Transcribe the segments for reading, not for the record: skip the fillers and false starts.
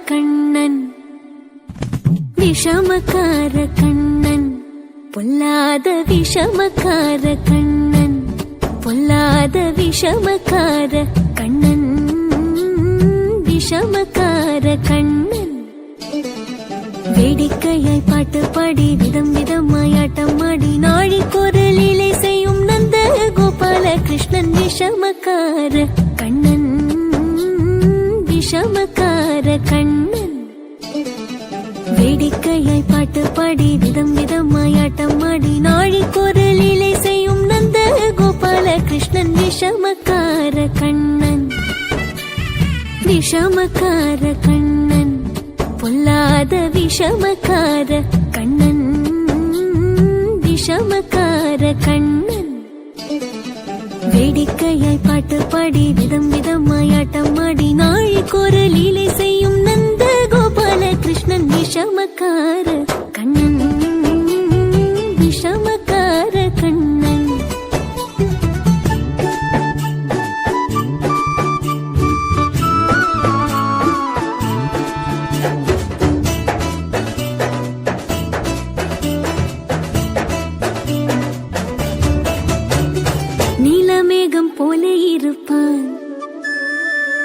கண்ணன் விஷமக்கார கண்ணன் பொல்லாத விஷமக்கார கண்ணன் பொல்லாத விஷமக்கார கண்ணன் விஷமக்கார கண்ணன் வேடிக்கையாய் பாட்டு பாடி விதம் விதமாய் ஆட்டமாடி நாழிக்கொரு லீலை செய்யும் நந்த கோபால கிருஷ்ணன் விஷமக்கார கண்ணன் விஷமக்கார கண்ணன் வேடிக்கையாய் பாட்டு பாடி விதம் விதமாய் ஆட்டமாடி நாழிக்கொரு லீலை செய்யும் நந்த கோபால கிருஷ்ணன் விஷமக்கார கண்ணன் விஷமக்கார கண்ணன் பொல்லாத விஷமக்கார கண்ணன் விஷமக்கார கண்ணன் வேடிக்கையாய் பாட்டு பாடி விதம் விதமாய் ஆட்டமாடி நாழிக்கொரு லீலை செய்யும் நந்த கோபால கிருஷ்ணன் விஷமக்கார கண்ணன் விஷமக்கார கண்ணன் நீலமேகம் போல இருப்பான்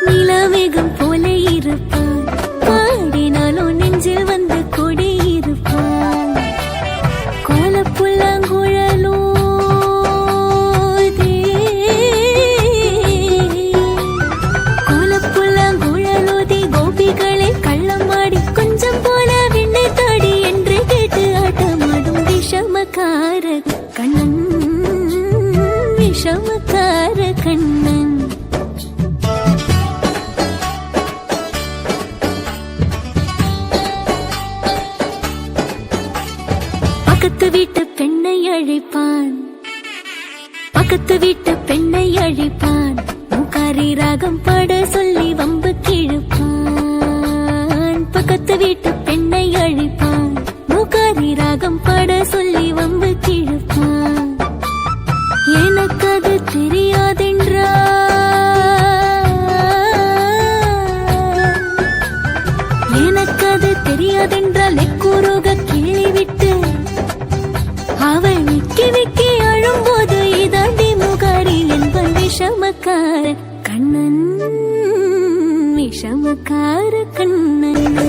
நீலமேகம் போல இருப்பான் பாடினாலும் நெஞ்சில் வந்து கொடி இருப்பான் கோலப்புல்லாங்குழலோ கோலப்புல்லாங்குழலோதி கோபிகளை கள்ளமாடி கொஞ்சம் போல விண்ணை தாடி என்று கேட்டு ஆட்டமாடும் விஷமக்கார கண்ணன் விஷமக்கார கண்ணன் பக்கத்து வீட்டு பெண்ணை அழைப்பான் பக்கத்து வீட்டு பெண்ணை அழைப்பான் மூக்காரி ராகம் பாட சொல்லி வம்பு கிழப்பான் பக்கத்து வீட்டு பெண்ணை அழைப்பான் மூக்காரி ராகம் பாட சொல்லி வம்பு கிழப்பான் எனக்கு அது தெரியாதென்றா எனக்கு அது தெரியாதென்றால் எக்கூறுக கிள்ளிவிட்டு அவள் விக்கி விக்கி அழும்போது இதாண்டி முகாரி என்பன் விஷமக்கார கண்ணன் விஷமக்கார கண்ணன்